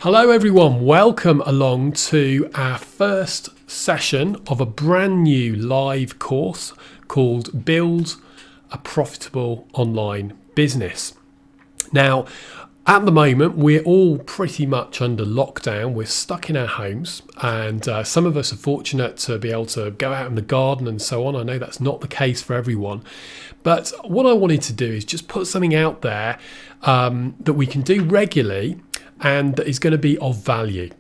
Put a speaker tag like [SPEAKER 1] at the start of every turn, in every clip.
[SPEAKER 1] Hello everyone, welcome along to our first session of a brand new live course called Build a Profitable Online Business. Now, at the moment, we're all pretty much under lockdown. We're stuck in our homes, and some of us are fortunate to be able to go out in the garden and so on. I know that's not the case for everyone. But what I wanted to do is just put something out there that we can do regularly and that is going to be of value.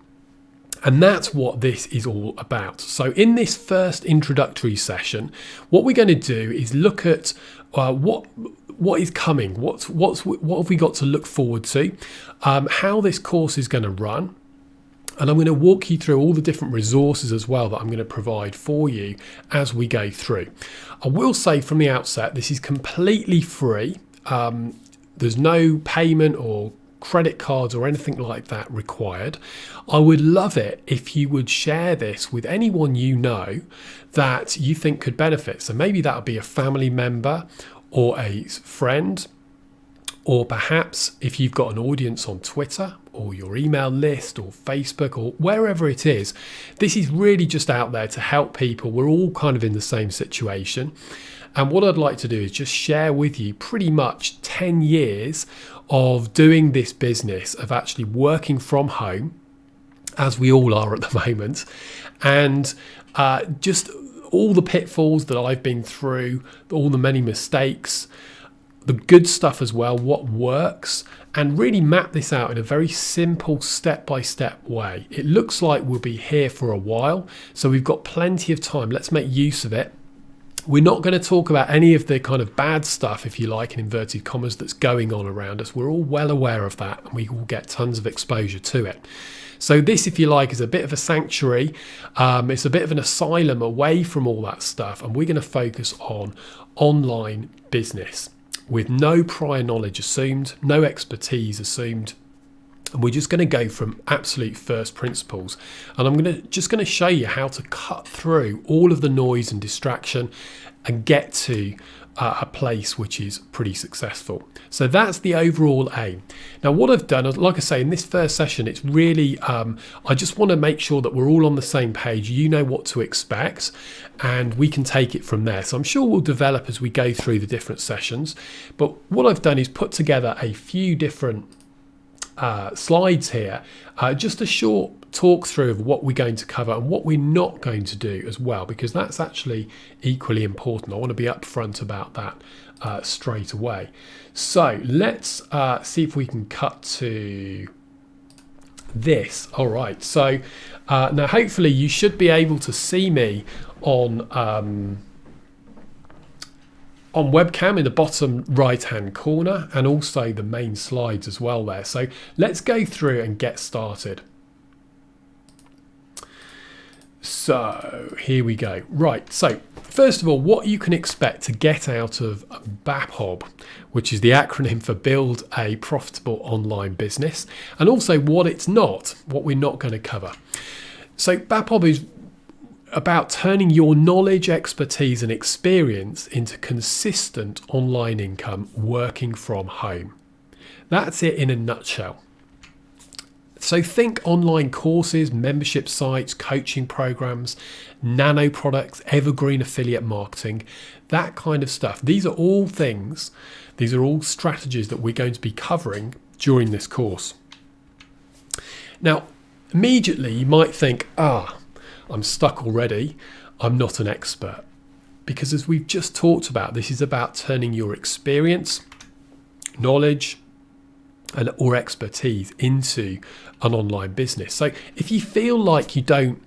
[SPEAKER 1] And that's what this is all about. So in this first introductory session, what we're going to do is look at what is coming, what have we got to look forward to, how this course is going to run. And I'm going to walk you through all the different resources as well that I'm going to provide for you as we go through. I will say from the outset, this is completely free. There's no payment or credit cards or anything like that required. I would love it if you would share this with anyone you know that you think could benefit. So maybe that would be a family member or a friend, or perhaps if you've got an audience on Twitter or your email list or Facebook or wherever it is. This is really just out there to help people. We're all kind of in the same situation. And what I'd like to do is just share with you pretty much 10 years of doing this business, of actually working from home, as we all are at the moment, and just all the pitfalls that I've been through, all the many mistakes, the good stuff as well, what works, and really map this out in a very simple step-by-step way. It looks like we'll be here for a while, so we've got plenty of time. Let's make use of it. We're not going to talk about any of the kind of bad stuff, if you like, in inverted commas, that's going on around us. We're all well aware of that, and we will get tons of exposure to it. So this, if you like, is a bit of a sanctuary. It's a bit of an asylum away from all that stuff, and we're going to focus on online business with no prior knowledge assumed, no expertise assumed. And we're just going to go from absolute first principles. And I'm just going to show you how to cut through all of the noise and distraction and get to a place which is pretty successful. So that's the overall aim. Now, what I've done, like I say, in this first session, it's really, I just want to make sure that we're all on the same page. You know what to expect, and we can take it from there. So I'm sure we'll develop as we go through the different sessions. But what I've done is put together a few different slides here, just a short talk through of what we're going to cover and what we're not going to do as well, because that's actually equally important. I want to be upfront about that straight away. So let's see if we can cut to this. All right, so now hopefully you should be able to see me on webcam in the bottom right hand corner, and also the main slides as well there. So let's go through and get started. So here we go. Right, so first of all, what you can expect to get out of BAPOB, which is the acronym for Build a Profitable Online Business, and also what it's not, what we're not going to cover. So BAPOB is about turning your knowledge, expertise and experience into consistent online income working from home. That's it in a nutshell. So think online courses, membership sites, coaching programs, nano products, evergreen affiliate marketing, that kind of stuff. These are all things, these are all strategies that we're going to be covering during this course. Now, immediately you might think, I'm stuck already, I'm not an expert. Because as we've just talked about, this is about turning your experience, knowledge, or expertise into an online business. So if you feel like you don't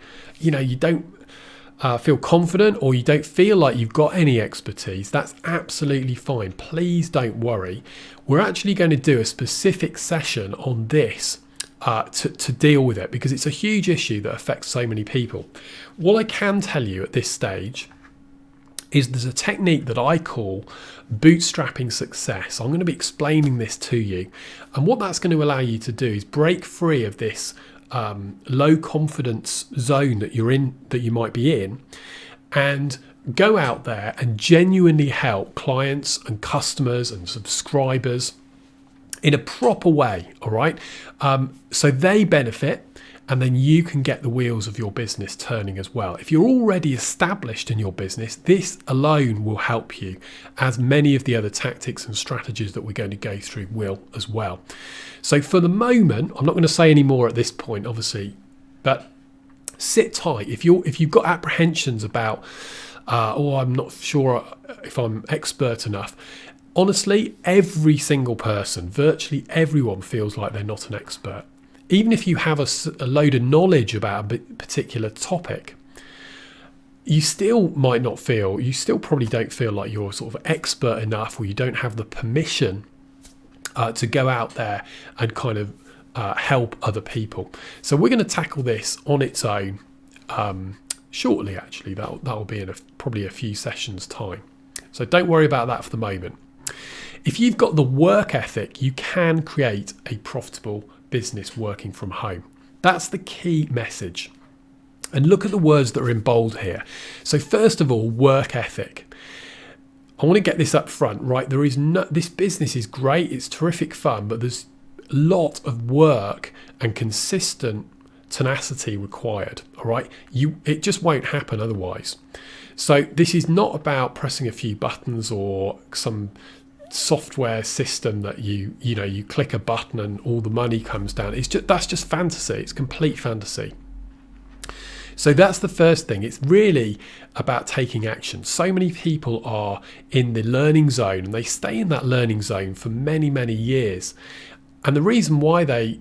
[SPEAKER 1] feel confident, or you don't feel like you've got any expertise, that's absolutely fine. Please don't worry. We're actually going to do a specific session on this to deal with it, because it's a huge issue that affects so many people. What I can tell you at this stage is there's a technique that I call bootstrapping success. I'm going to be explaining this to you, and what that's going to allow you to do is break free of this low confidence zone that you're in, that you might be in, and go out there and genuinely help clients and customers and subscribers in a proper way, all right? So they benefit, and then you can get the wheels of your business turning as well. If you're already established in your business, this alone will help you, as many of the other tactics and strategies that we're going to go through will as well. So for the moment, I'm not going to say any more at this point, obviously, but sit tight. If you've got apprehensions about, I'm not sure if I'm expert enough. Honestly, every single person, virtually everyone, feels like they're not an expert. Even if you have a load of knowledge about a particular topic, you still probably don't feel like you're sort of expert enough, or you don't have the permission to go out there and kind of help other people. So we're going to tackle this on its own shortly, actually. That'll be in probably a few sessions' time. So don't worry about that for the moment. If you've got the work ethic, you can create a profitable business working from home. That's the key message. And look at the words that are in bold here. So first of all, work ethic. I want to get this up front, right? This business is great, it's terrific fun, but there's a lot of work and consistent tenacity required, all right? It just won't happen otherwise. So this is not about pressing a few buttons or some software system that you click a button and all the money comes down. That's just fantasy. It's complete fantasy. So that's the first thing. It's really about taking action. So many people are in the learning zone, and they stay in that learning zone for many, many years. And the reason why they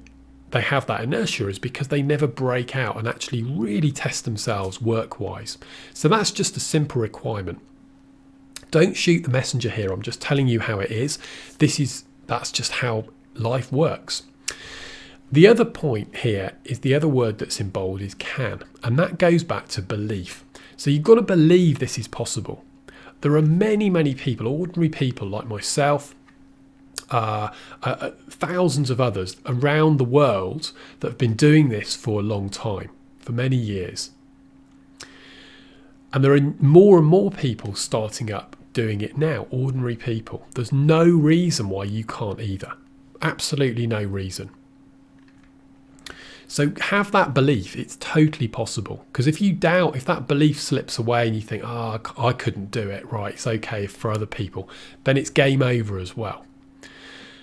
[SPEAKER 1] have that inertia is because they never break out and actually really test themselves work-wise. So that's just a simple requirement. Don't shoot the messenger here. I'm just telling you how it is. That's just how life works. The other point here is the other word that's in bold is can, and that goes back to belief. So you've got to believe this is possible. There are many, many people, ordinary people like myself, thousands of others around the world that have been doing this for a long time, for many years. And there are more and more people starting up doing it now, ordinary people. There's no reason why you can't either. Absolutely no reason. So have that belief. It's totally possible. Because if that belief slips away and you think, I couldn't do it, right, it's okay for other people, then it's game over as well.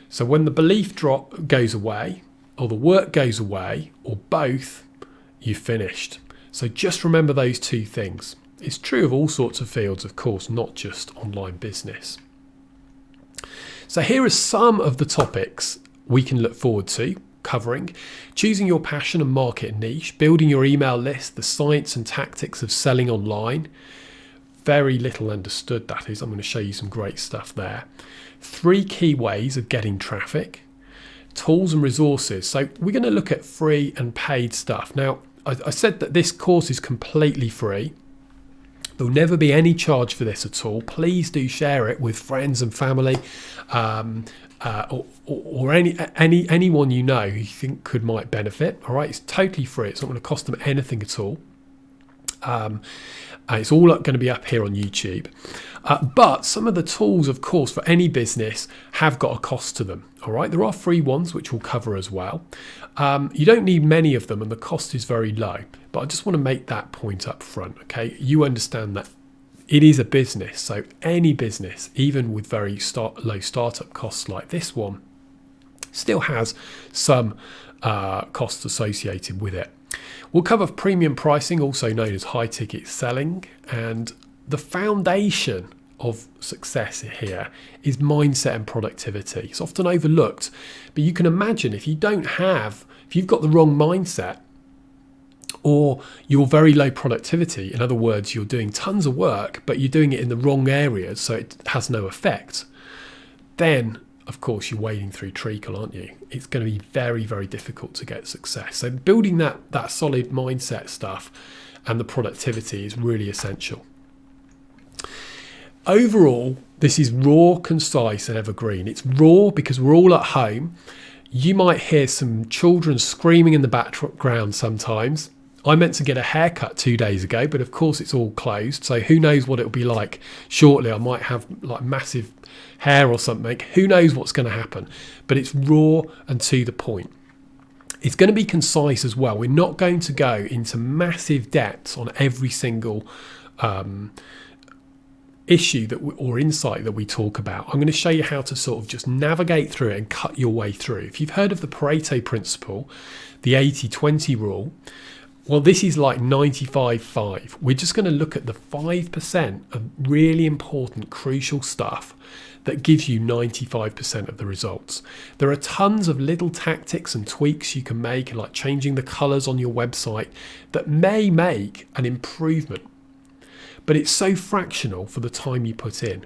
[SPEAKER 1] So when the belief goes away, or the work goes away, or both, you've finished. So just remember those two things. It's true of all sorts of fields, of course, not just online business. So here are some of the topics we can look forward to covering: choosing your passion and market niche, building your email list, the science and tactics of selling online. Very little understood, that is. I'm going to show you some great stuff there. 3 key ways of getting traffic, tools and resources. So we're going to look at free and paid stuff. Now, I said that this course is completely free. There'll never be any charge for this at all. Please do share it with friends and family, or anyone you know who you think might benefit. All right, it's totally free. It's not going to cost them anything at all. It's all going to be up here on YouTube. But some of the tools, of course, for any business have got a cost to them. All right, there are free ones which we'll cover as well. You don't need many of them, and the cost is very low. But I just want to make that point up front. Okay, you understand that it is a business, so any business, even with very low startup costs like this one, still has some costs associated with it. We'll cover premium pricing, also known as high ticket selling, and the foundation of success here is mindset and productivity. It's often overlooked, but you can imagine if you've got the wrong mindset, or you're very low productivity, in other words, you're doing tons of work, but you're doing it in the wrong areas, so it has no effect, then of course you're wading through treacle, aren't you? It's going to be very, very difficult to get success. So building that solid mindset stuff and the productivity is really essential. Overall, this is raw, concise and evergreen. It's raw because we're all at home. You might hear some children screaming in the background sometimes. I meant to get a haircut 2 days ago, but of course it's all closed. So who knows what it'll be like shortly. I might have like massive hair or something. Who knows what's going to happen? But it's raw and to the point. It's going to be concise as well. We're not going to go into massive depths on every single issue or insight that we talk about. I'm going to show you how to sort of just navigate through it and cut your way through. If you've heard of the Pareto principle, the 80-20 rule, well, this is like 95-5. We're just going to look at the 5% of really important, crucial stuff that gives you 95% of the results. There are tons of little tactics and tweaks you can make, like changing the colors on your website, that may make an improvement, but it's so fractional for the time you put in.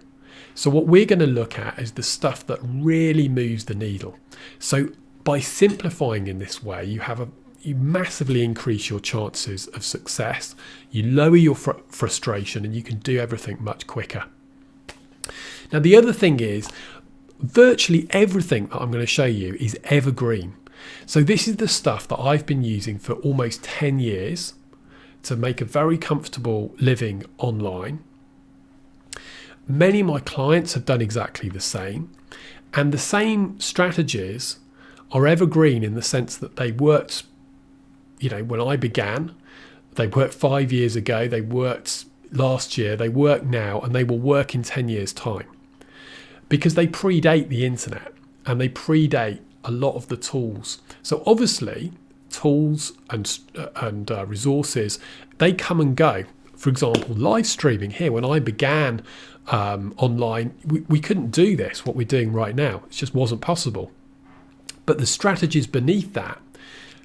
[SPEAKER 1] So what we're going to look at is the stuff that really moves the needle. So by simplifying in this way, you massively increase your chances of success, you lower your frustration, and you can do everything much quicker. Now, the other thing is, virtually everything that I'm going to show you is evergreen. So this is the stuff that I've been using for almost 10 years to make a very comfortable living online. Many of my clients have done exactly the same, and the same strategies are evergreen in the sense that they worked, when I began, they worked 5 years ago, they worked last year, they work now, and they will work in 10 years' time, because they predate the internet and they predate a lot of the tools. So obviously tools and resources, they come and go. For example, live streaming here, when I began online, we couldn't do this, what we're doing right now. It just wasn't possible. But the strategies beneath that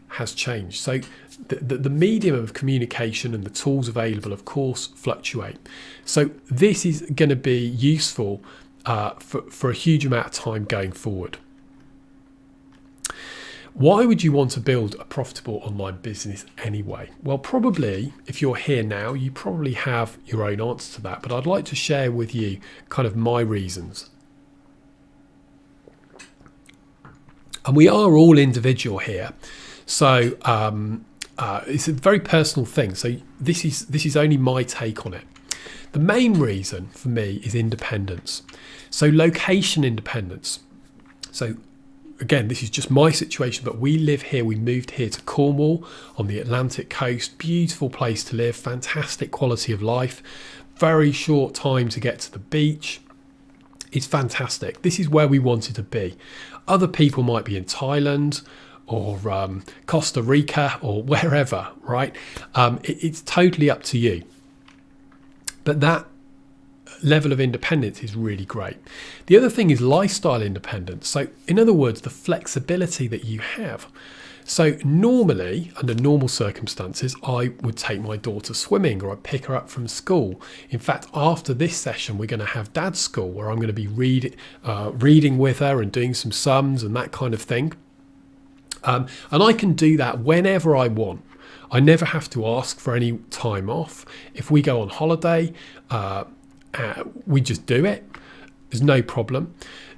[SPEAKER 1] has changed. So the medium of communication and the tools available, of course, fluctuate. So this is going to be useful for a huge amount of time going forward. Why would you want to build a profitable online business anyway? Well, probably if you're here now, you probably have your own answer to that, but I'd like to share with you kind of my reasons. And we are all individual here. So it's a very personal thing. So this is only my take on it. The main reason for me is independence. So location independence. So again, this is just my situation, but we live here. We moved here to Cornwall on the Atlantic coast. Beautiful place to live, fantastic quality of life, very short time to get to the beach. It's fantastic. This is where we wanted to be. Other people might be in Thailand or Costa Rica or wherever, right? It's totally up to you. But that level of independence is really great. The other thing is lifestyle independence. So in other words, the flexibility that you have. So normally, under normal circumstances, I would take my daughter swimming or I'd pick her up from school. In fact, after this session, we're going to have dad's school where I'm going to be reading with her and doing some sums and that kind of thing. And I can do that whenever I want. I never have to ask for any time off. If we go on holiday, we just do it. There's no problem.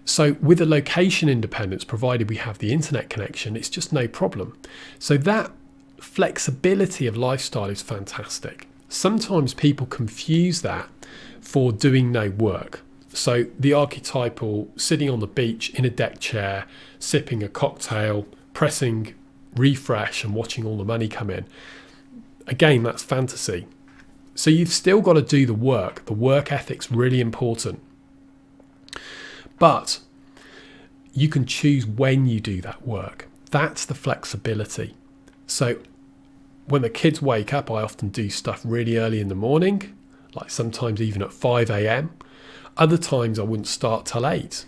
[SPEAKER 1] So with the location independence, provided we have the internet connection, it's just no problem. So that flexibility of lifestyle is fantastic. Sometimes people confuse that for doing no work. So the archetypal sitting on the beach in a deck chair, sipping a cocktail, pressing refresh and watching all the money come in. Again, that's fantasy. So you've still got to do the work. The work ethic's really important. But you can choose when you do that work. That's the flexibility. So when the kids wake up, I often do stuff really early in the morning, like sometimes even at 5 a.m. Other times I wouldn't start till 8.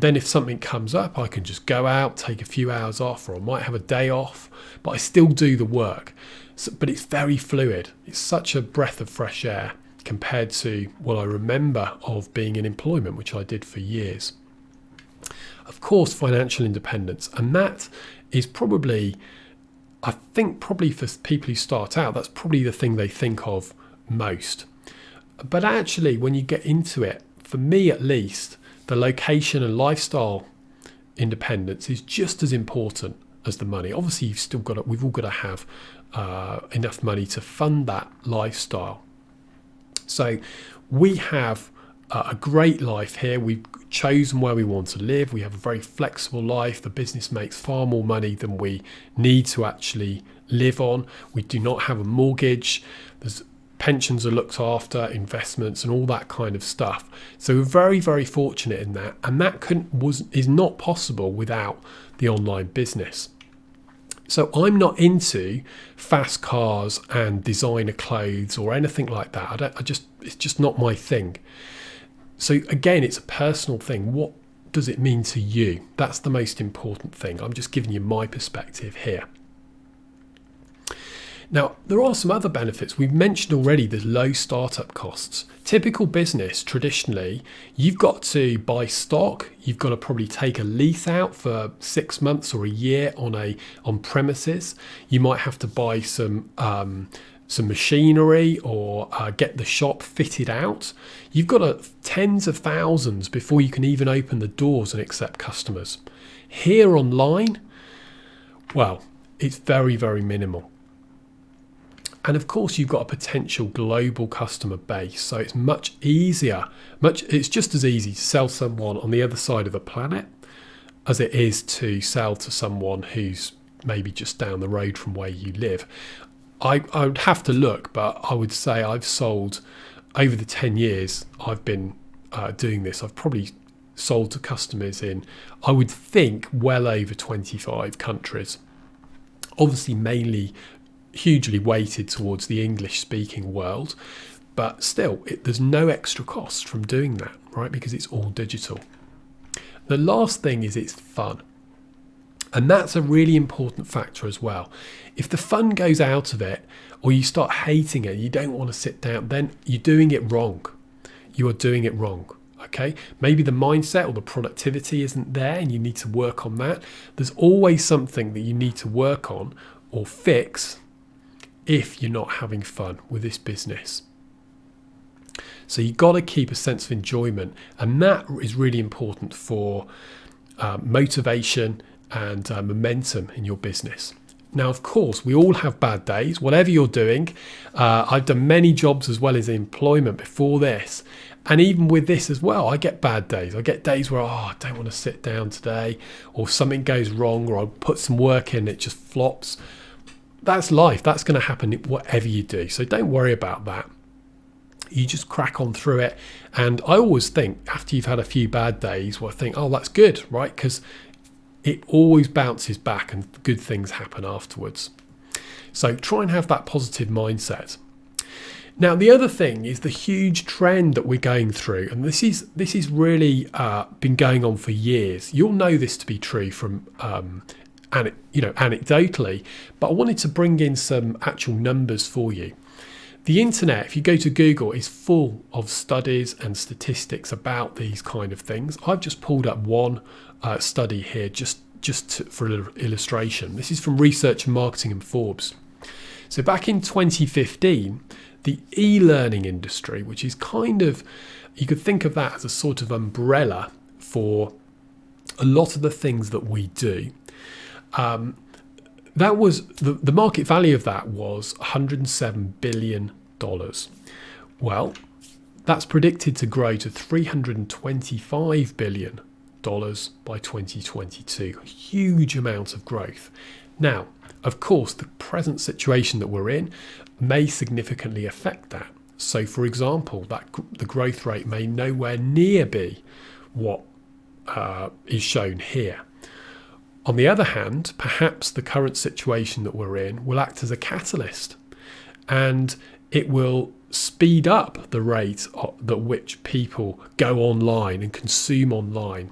[SPEAKER 1] Then if something comes up, I can just go out, take a few hours off, or I might have a day off, but I still do the work. So, but it's very fluid. It's such a breath of fresh air compared to what I remember of being in employment, which I did for years. Of course, financial independence, and that is probably, I think probably for people who start out, that's probably the thing they think of most. But actually, when you get into it, for me at least, the location and lifestyle independence is just as important as the money. Obviously, we've all got to have enough money to fund that lifestyle. So we have a great life here. We've chosen where we want to live. We have a very flexible life. The business makes far more money than we need to actually live on. We do not have a mortgage. There's pensions are looked after, investments and all that kind of stuff. So we're very, very fortunate in that. And that is not possible without the online business. So I'm not into fast cars and designer clothes or anything like that. It's just not my thing. So again, it's a personal thing. What does it mean to you? That's the most important thing. I'm just giving you my perspective here. Now, there are some other benefits. We've mentioned already the low startup costs. Typical business, traditionally, you've got to buy stock. You've got to probably take a lease out for 6 months or a year on premises. You might have to buy some machinery or get the shop fitted out. You've got tens of thousands before you can even open the doors and accept customers. Here online, well, it's very, very minimal. And of course, you've got a potential global customer base. So it's much easier, it's just as easy to sell someone on the other side of the planet as it is to sell to someone who's maybe just down the road from where you live. I would have to look, but I would say I've sold, over the 10 years I've been doing this, I've probably sold to customers in, I would think, well over 25 countries. Obviously, mainly hugely weighted towards the English-speaking world, but still, there's no extra cost from doing that, right? Because it's all digital. The last thing is it's fun. And that's a really important factor as well. If the fun goes out of it, or you start hating it, you don't want to sit down, then you're doing it wrong. You are doing it wrong. Okay, maybe the mindset or the productivity isn't there and you need to work on that. There's always something that you need to work on or fix if you're not having fun with this business. So you've got to keep a sense of enjoyment, and that is really important for motivation and momentum in your business. Now, of course, we all have bad days, whatever you're doing. I've done many jobs as well as employment before this. And even with this as well, I get bad days. I get days where, I don't want to sit down today, or something goes wrong, or I put some work in, it just flops. That's life. That's going to happen whatever you do. So don't worry about that. You just crack on through it. And I always think after you've had a few bad days, I think, that's good, right? Because it always bounces back and good things happen afterwards. So try and have that positive mindset. Now, the other thing is the huge trend that we're going through, and this is really been going on for years. You'll know this to be true from anecdotally, but I wanted to bring in some actual numbers for you. The internet, if you go to Google, is full of studies and statistics about these kind of things. I've just pulled up one study here for illustration. This is from Research and Marketing and Forbes. So back in 2015, the e-learning industry, which is kind of, you could think of that as a sort of umbrella for a lot of the things that we do. That was the market value of that was $107 billion. Well, that's predicted to grow to $325 billion by 2022. A huge amount of growth. Now, of course, the present situation that we're in may significantly affect that. So, for example, the growth rate may nowhere near be what is shown here. On the other hand, perhaps the current situation that we're in will act as a catalyst, and it will speed up the rate at which people go online and consume online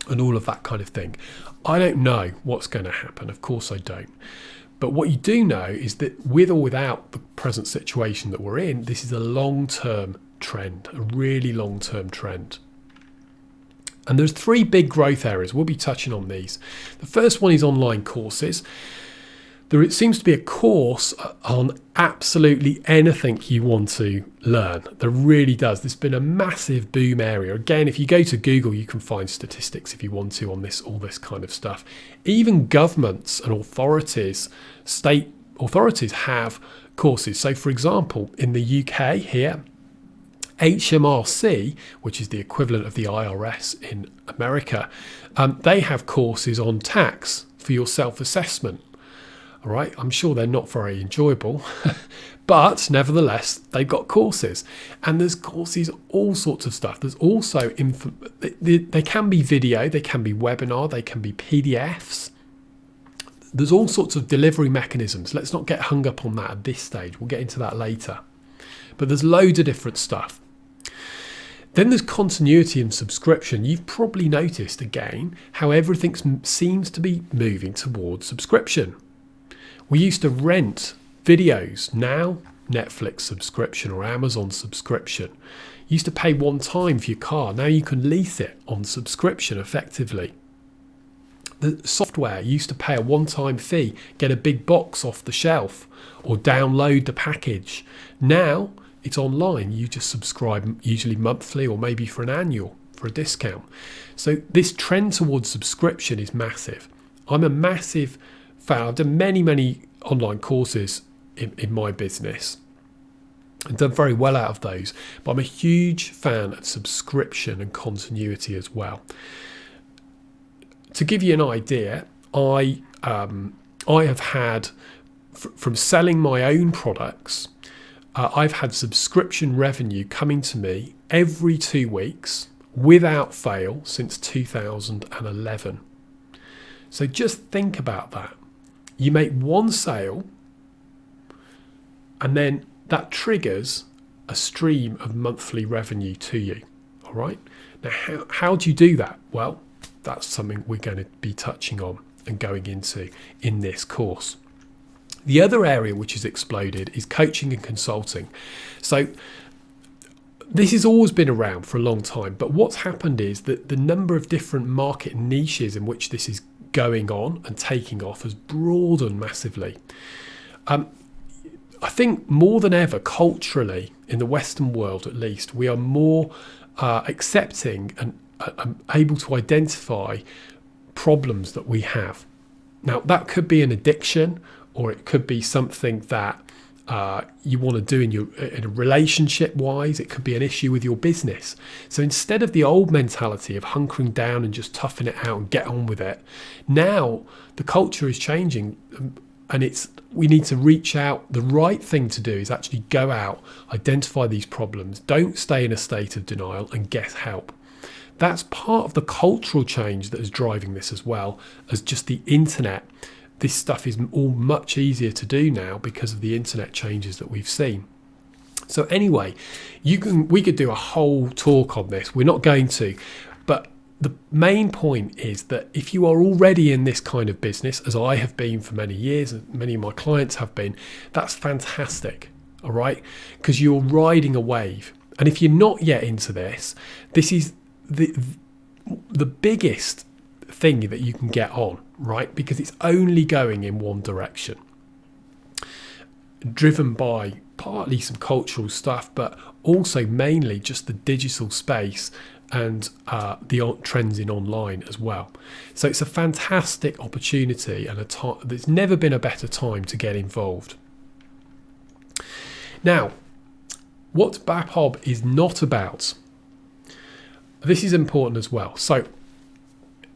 [SPEAKER 1] and all of that kind of thing. I don't know what's going to happen. Of course I don't. But what you do know is that with or without the present situation that we're in, this is a long-term trend, a really long-term trend. And there's 3 big growth areas. We'll be touching on these. The first one is online courses. There seems to be a course on absolutely anything you want to learn. There really does. There's been a massive boom area. Again, if you go to Google, you can find statistics if you want to on this, all this kind of stuff. Even governments and authorities, state authorities have courses. So for example, in the UK here, HMRC, which is the equivalent of the IRS in America, they have courses on tax for your self-assessment. All right, I'm sure they're not very enjoyable, but nevertheless, they've got courses. And there's courses, all sorts of stuff. There's also, they can be video, they can be webinar, they can be PDFs. There's all sorts of delivery mechanisms. Let's not get hung up on that at this stage. We'll get into that later. But there's loads of different stuff. Then there's continuity and subscription. You've probably noticed again how everything seems to be moving towards subscription. We used to rent videos. Now, Netflix subscription or Amazon subscription. You used to pay one time for your car. Now you can lease it on subscription effectively. The software, you used to pay a one-time fee, get a big box off the shelf or download the package. Now it's online. You just subscribe, usually monthly or maybe for an annual for a discount. So this trend towards subscription is massive. I'm a massive fan. I've done many online courses in my business and done very well out of those, but I'm a huge fan of subscription and continuity as well. To give you an idea, I have had, from selling my own products, I've had subscription revenue coming to me every 2 weeks without fail since 2011. So just think about that. You make one sale and then that triggers a stream of monthly revenue to you. All right. Now, how do you do that? Well, that's something we're going to be touching on and going into in this course. The other area which has exploded is coaching and consulting. So this has always been around for a long time, but what's happened is that the number of different market niches in which this is going on and taking off has broadened massively. I think more than ever, culturally, in the Western world at least, we are more accepting and able to identify problems that we have. Now, that could be an addiction, or it could be something that you want to do in a relationship wise. It could be an issue with your business. So instead of the old mentality of hunkering down and just toughing it out and get on with it, now the culture is changing, and we need to reach out. The right thing to do is actually go out, identify these problems, don't stay in a state of denial, and get help. That's part of the cultural change that is driving this, as well as just the internet. This stuff is all much easier to do now because of the internet changes that we've seen. So anyway, we could do a whole talk on this. We're not going to, but the main point is that if you are already in this kind of business, as I have been for many years, and many of my clients have been, that's fantastic, all right? Because you're riding a wave. And if you're not yet into this, this is the biggest thing that you can get on, right? Because it's only going in one direction, driven by partly some cultural stuff, but also mainly just the digital space and the trends in online as well. So it's a fantastic opportunity, and there's never been a better time to get involved. Now, what BAPOB is not about, this is important as well. So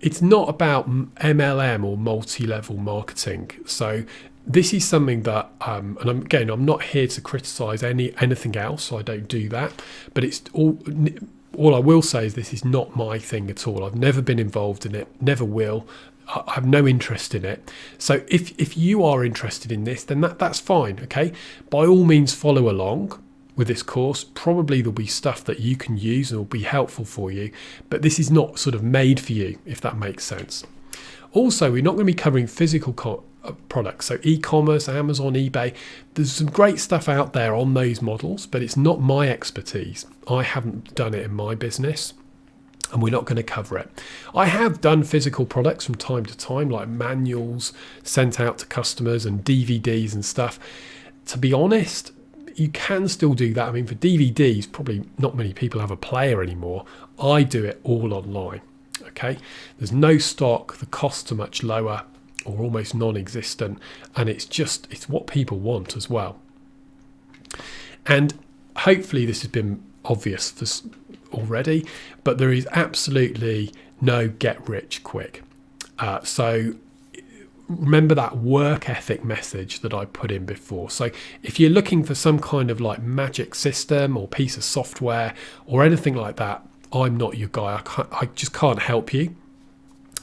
[SPEAKER 1] it's not about MLM or multi-level marketing. So this is something that, and I'm not here to criticize anything else. So I don't do that. But it's all I will say is this is not my thing at all. I've never been involved in it, never will. I have no interest in it. So if you are interested in this, then that's fine. Okay, by all means follow along with this course. Probably there'll be stuff that you can use and will be helpful for you, but this is not sort of made for you, if that makes sense. Also, we're not going to be covering physical products, so e-commerce, Amazon, eBay. There's some great stuff out there on those models, but it's not my expertise. I haven't done it in my business. and we're not going to cover it. I have done physical products from time to time, like manuals sent out to customers and DVDs and stuff. To be honest, you can still do that. I mean, for DVDs, probably not many people have a player anymore. I do it all online. Okay, there's no stock, the costs are much lower or almost non-existent, and it's what people want as well. And hopefully this has been obvious already, but there is absolutely no get rich quick. So remember that work ethic message that I put in before. So if you're looking for some kind of like magic system or piece of software or anything like that, I'm not your guy. I just can't help you.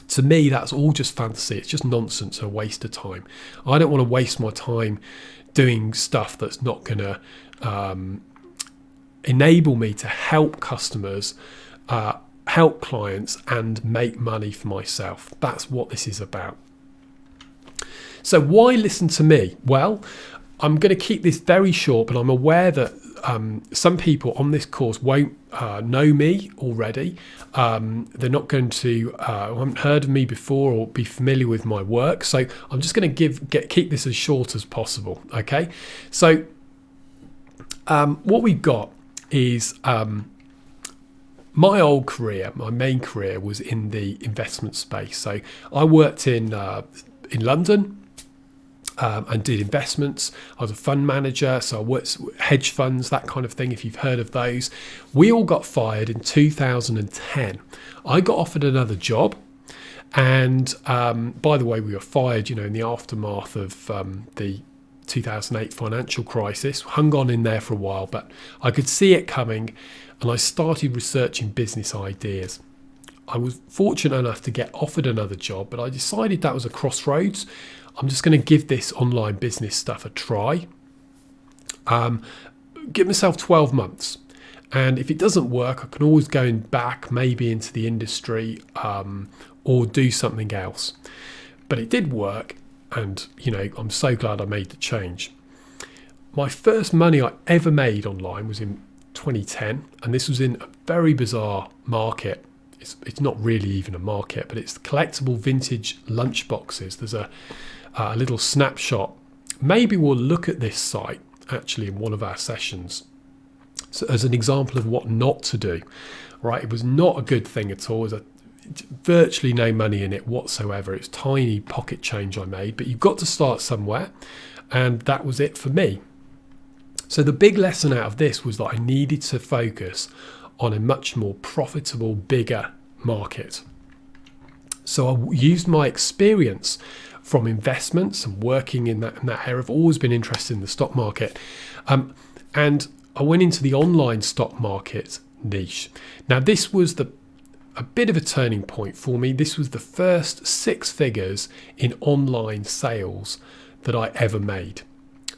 [SPEAKER 1] To me, that's all just fantasy. It's just nonsense, a waste of time. I don't want to waste my time doing stuff that's not going to enable me to help customers, help clients, and make money for myself. That's what this is about. So why listen to me? Well, I'm going to keep this very short, but I'm aware that some people on this course won't know me already. They're not going to haven't heard of me before or be familiar with my work. So I'm just going to keep this as short as possible. Okay. So what we've got is my old career. My main career was in the investment space. So I worked in London. And did investments. I was a fund manager, so I worked hedge funds, that kind of thing, if you've heard of those. We all got fired in 2010. I got offered another job, and by the way, we were fired, in the aftermath of the 2008 financial crisis. Hung on in there for a while, but I could see it coming, and I started researching business ideas. I was fortunate enough to get offered another job, but I decided that was a crossroads. I'm just going to give this online business stuff a try. Give myself 12 months. And if it doesn't work, I can always go back maybe into the industry or do something else. But it did work. And, I'm so glad I made the change. My first money I ever made online was in 2010. And this was in a very bizarre market. It's not really even a market, but it's collectible vintage lunch boxes. There's a little snapshot. Maybe we'll look at this site actually in one of our sessions. So as an example of what not to do, right? It was not a good thing at all. There's virtually no money in it whatsoever. It's tiny pocket change I made, but you've got to start somewhere. And that was it for me. So the big lesson out of this was that I needed to focus on a much more profitable, bigger market. So I used my experience from investments and working in that area. I've always been interested in the stock market. And I went into the online stock market niche. Now, this was a bit of a turning point for me. This was the first 6 figures in online sales that I ever made.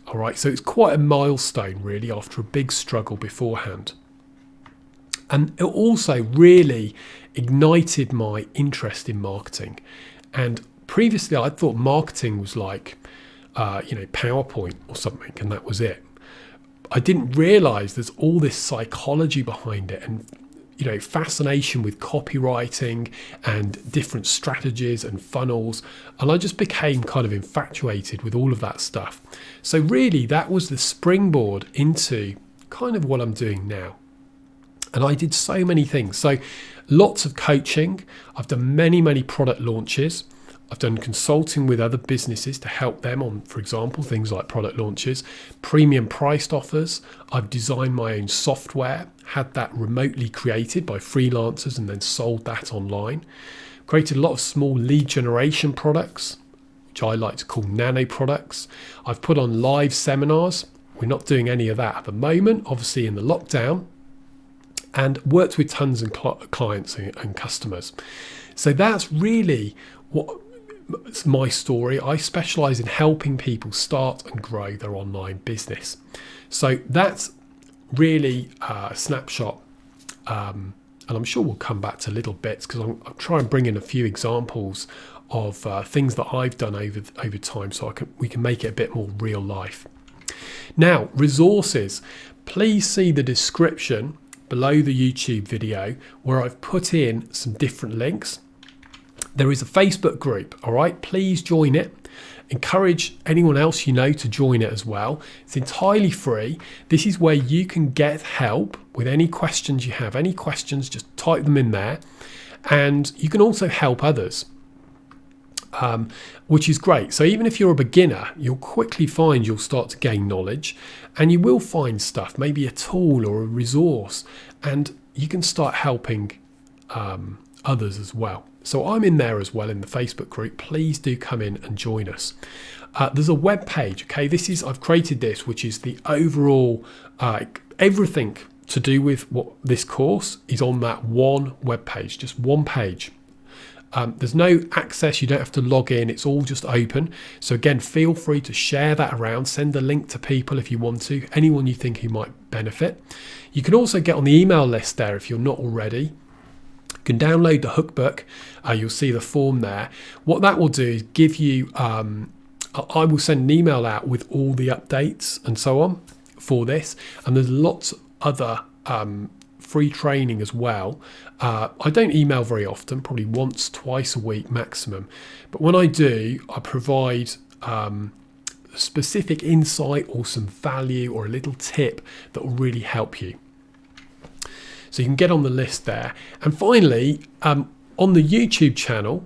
[SPEAKER 1] All right, so it's quite a milestone, really, after a big struggle beforehand. And it also really ignited my interest in marketing. And previously, I thought marketing was like, PowerPoint or something, and that was it. I didn't realize there's all this psychology behind it and, fascination with copywriting and different strategies and funnels. And I just became kind of infatuated with all of that stuff. So really, that was the springboard into kind of what I'm doing now. And I did so many things. So lots of coaching. I've done many, many product launches. I've done consulting with other businesses to help them on, for example, things like product launches, premium priced offers. I've designed my own software, had that remotely created by freelancers and then sold that online. Created a lot of small lead generation products, which I like to call nano products. I've put on live seminars. We're not doing any of that at the moment, obviously in the lockdown. And worked with tons of clients and customers. So that's really what's my story. I specialize in helping people start and grow their online business. So that's really a snapshot. And I'm sure we'll come back to little bits because I'll try and bring in a few examples of things that I've done over time so we can make it a bit more real life. Now, resources. Please see the description below the YouTube video where I've put in some different links. There is a Facebook group, all right? Please join it. Encourage anyone else you know to join it as well. It's entirely free. This is where you can get help with any questions you have. Any questions, just type them in there. And you can also help others, which is great. So even if you're a beginner, you'll quickly find you'll start to gain knowledge, and you will find stuff, maybe a tool or a resource, and you can start helping others as well. So I'm in there as well in the Facebook group. Please do come in and join us. There's a web page. Okay, I've created this, which is the overall everything to do with what this course is on that one web page, just one page. There's no access, you don't have to log in, it's all just open. So again, feel free to share that around, send a link to people if you want to, anyone you think who might benefit. You can also get on the email list there if you're not already. You can download the hookbook, you'll see the form there. What that will do is give you, I will send an email out with all the updates and so on for this, and there's lots of other free training as well. I don't email very often, probably once, twice a week maximum. But when I do, I provide specific insight or some value or a little tip that will really help you. So you can get on the list there. And finally, on the YouTube channel,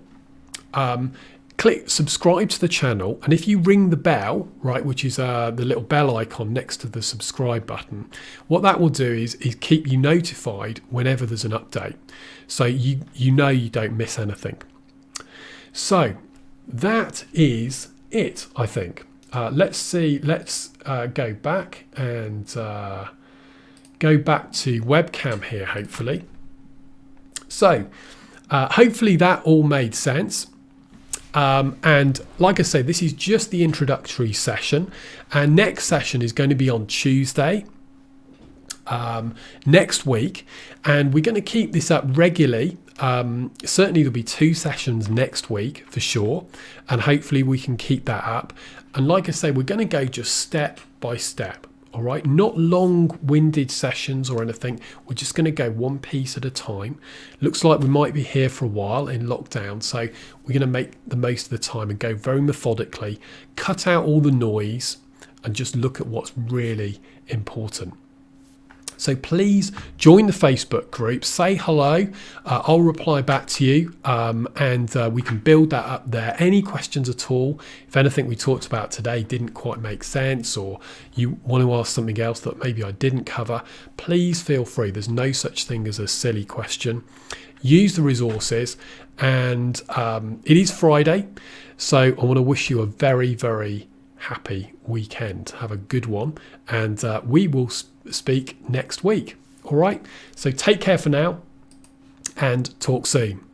[SPEAKER 1] click subscribe to the channel, and if you ring the bell, right, which is the little bell icon next to the subscribe button, what that will do is keep you notified whenever there's an update, so you know you don't miss anything. So that is it, I think. Let's see, let's go back and go back to webcam here, hopefully. So hopefully that all made sense. And like I say, this is just the introductory session. Our next session is going to be on Tuesday next week, and we're going to keep this up regularly. Certainly there'll be 2 sessions next week for sure, and hopefully we can keep that up. And like I say, we're going to go just step by step. All right, not long-winded sessions or anything. We're just going to go one piece at a time. Looks like we might be here for a while in lockdown, so we're going to make the most of the time and go very methodically, cut out all the noise, and just look at what's really important. So please join the Facebook group, say hello, I'll reply back to you, and we can build that up there. Any questions at all, if anything we talked about today didn't quite make sense, or you want to ask something else that maybe I didn't cover, please feel free. There's no such thing as a silly question. Use the resources, and it is Friday, so I want to wish you a very, very happy weekend. Have a good one, and we will speak next week. All right, so take care for now and talk soon.